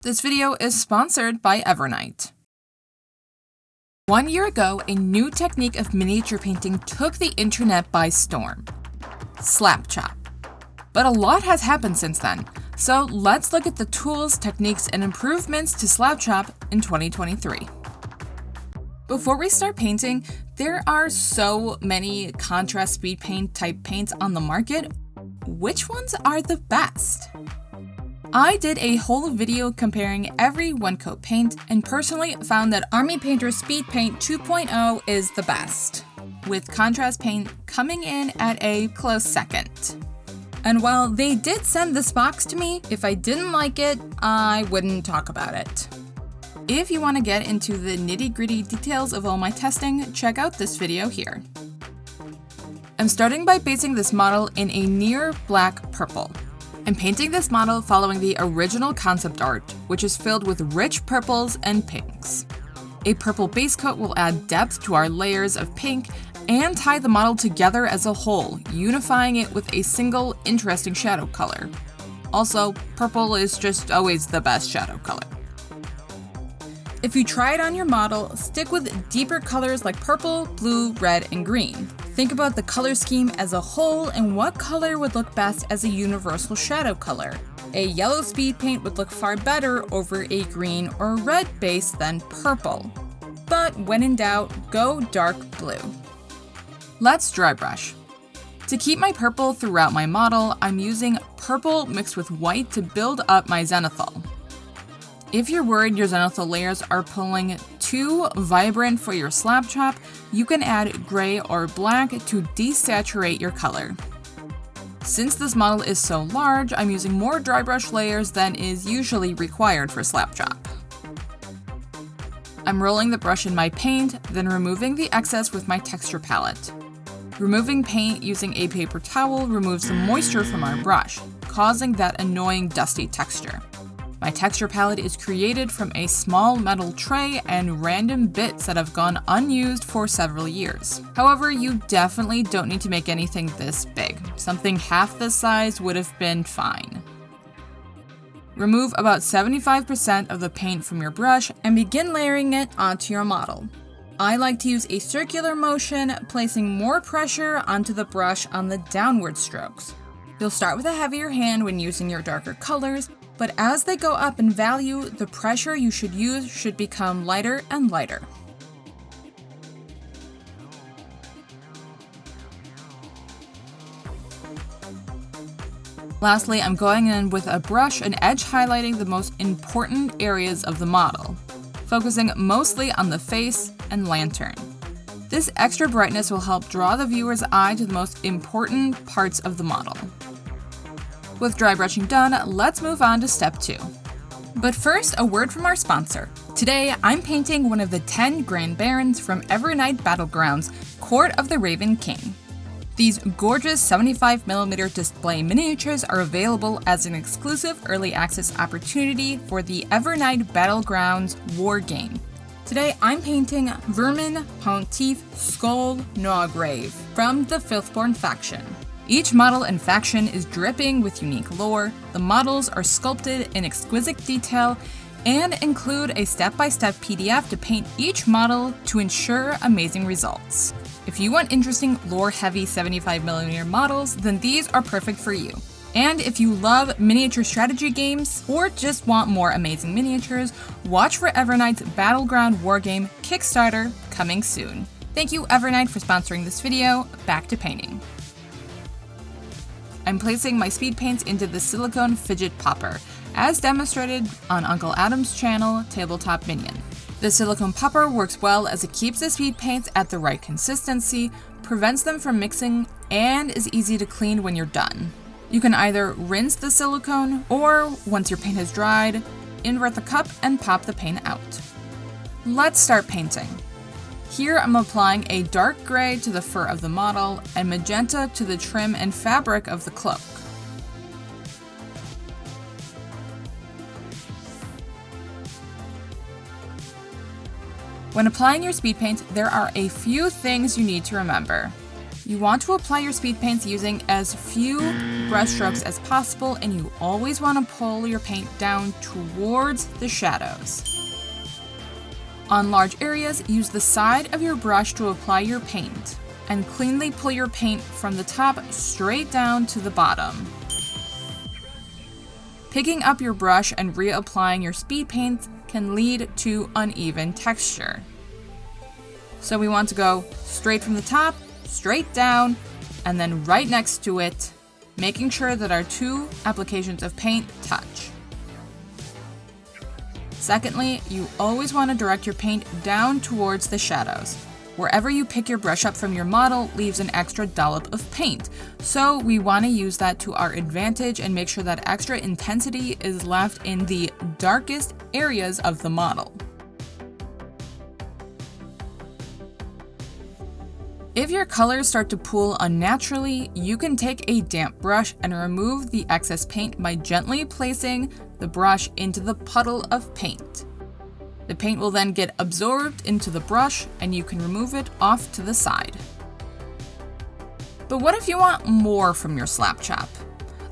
This video is sponsored by Evernight. 1 year ago, a new technique of miniature painting took the internet by storm: slap chop. But a lot has happened since then, so let's look at the tools, techniques, and improvements to slap chop in 2023. Before we start painting, there are so many contrast speed paint type paints on the market. Which ones are the best? I did a whole video comparing every one-coat paint and personally found that Army Painter Speed Paint 2.0 is the best, with contrast paint coming in at a close second. And while they did send this box to me, if I didn't like it, I wouldn't talk about it. If you want to get into the nitty-gritty details of all my testing, check out this video here. I'm starting by basing this model in a near black purple. I'm painting this model following the original concept art, which is filled with rich purples and pinks. A purple base coat will add depth to our layers of pink and tie the model together as a whole, unifying it with a single interesting shadow color. Also, purple is just always the best shadow color. If you try it on your model, stick with deeper colors like purple, blue, red, and green. Think about the color scheme as a whole and what color would look best as a universal shadow color. A yellow speed paint would look far better over a green or red base than purple. But when in doubt, go dark blue. Let's dry brush. To keep my purple throughout my model, I'm using purple mixed with white to build up my zenithal. If you're worried your zenithal layers are pulling too vibrant for your slap chop, you can add gray or black to desaturate your color. Since this model is so large, I'm using more dry brush layers than is usually required for slap chop. I'm rolling the brush in my paint, then removing the excess with my texture palette. Removing paint using a paper towel removes the moisture from our brush, causing that annoying dusty texture. My texture palette is created from a small metal tray and random bits that have gone unused for several years. However, you definitely don't need to make anything this big. Something half this size would have been fine. Remove about 75% of the paint from your brush and begin layering it onto your model. I like to use a circular motion, placing more pressure onto the brush on the downward strokes. You'll start with a heavier hand when using your darker colors, but as they go up in value, the pressure you should use should become lighter and lighter. Lastly, I'm going in with a brush and edge highlighting the most important areas of the model, focusing mostly on the face and lantern. This extra brightness will help draw the viewer's eye to the most important parts of the model. With dry brushing done, let's move on to step 2. But first, a word from our sponsor. Today, I'm painting one of the 10 Grand Barons from Evernight Battlegrounds, Court of the Raven King. These gorgeous 75mm display miniatures are available as an exclusive early access opportunity for the Evernight Battlegrounds war game. Today, I'm painting Vermin Pontiff Skull Gnawgrave from the Filthborn faction. Each model and faction is dripping with unique lore, the models are sculpted in exquisite detail, and include a step-by-step PDF to paint each model to ensure amazing results. If you want interesting lore-heavy 75mm models, then these are perfect for you. And if you love miniature strategy games, or just want more amazing miniatures, watch for Evernight's Battleground Wargame Kickstarter coming soon. Thank you Evernight for sponsoring this video. Back to painting. I'm placing my speed paints into the silicone fidget popper, as demonstrated on Uncle Adam's channel, Tabletop Minion. The silicone popper works well as it keeps the speed paints at the right consistency, prevents them from mixing, and is easy to clean when you're done. You can either rinse the silicone, or once your paint has dried, invert the cup and pop the paint out. Let's start painting. Here I'm applying a dark gray to the fur of the model and magenta to the trim and fabric of the cloak. When applying your speed paint, there are a few things you need to remember. You want to apply your speed paints using as few brush strokes as possible, and you always want to pull your paint down towards the shadows. On large areas, use the side of your brush to apply your paint, and cleanly pull your paint from the top straight down to the bottom. Picking up your brush and reapplying your speed paint can lead to uneven texture. So we want to go straight from the top, straight down, and then right next to it, making sure that our two applications of paint touch. Secondly, you always want to direct your paint down towards the shadows. Wherever you pick your brush up from your model leaves an extra dollop of paint, so we want to use that to our advantage and make sure that extra intensity is left in the darkest areas of the model. If your colors start to pool unnaturally, you can take a damp brush and remove the excess paint by gently placing the brush into the puddle of paint. The paint will then get absorbed into the brush and you can remove it off to the side. But what if you want more from your slap chop?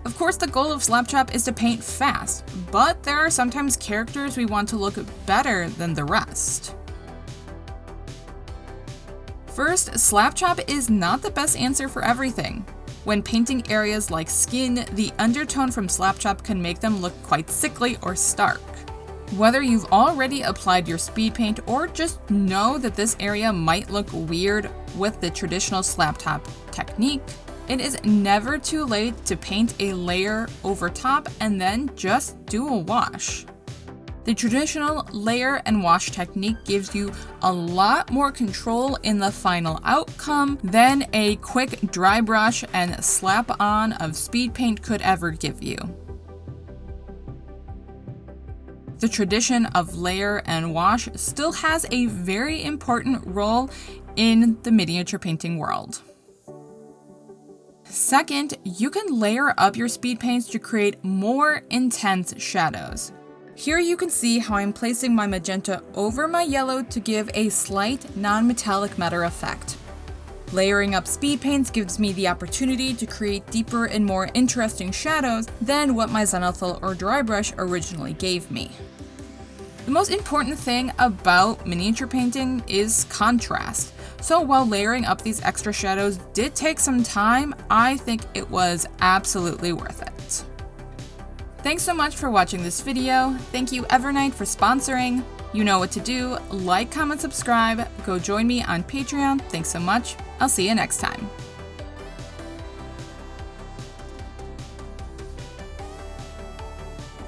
Of course, the goal of slap chop is to paint fast, but there are sometimes characters we want to look better than the rest. First, slap chop is not the best answer for everything. When painting areas like skin, the undertone from slap chop can make them look quite sickly or stark. Whether you've already applied your speed paint or just know that this area might look weird with the traditional slap top technique, it is never too late to paint a layer over top and then just do a wash. The traditional layer and wash technique gives you a lot more control in the final outcome than a quick dry brush and slap on of speed paint could ever give you. The tradition of layer and wash still has a very important role in the miniature painting world. Second, you can layer up your speed paints to create more intense shadows. Here you can see how I'm placing my magenta over my yellow to give a slight non-metallic matte effect. Layering up speed paints gives me the opportunity to create deeper and more interesting shadows than what my zenithal or dry brush originally gave me. The most important thing about miniature painting is contrast. So while layering up these extra shadows did take some time, I think it was absolutely worth it. Thanks so much for watching this video. Thank you Evernight for sponsoring. You know what to do. Like, comment, subscribe. Go join me on Patreon. Thanks so much. I'll see you next time.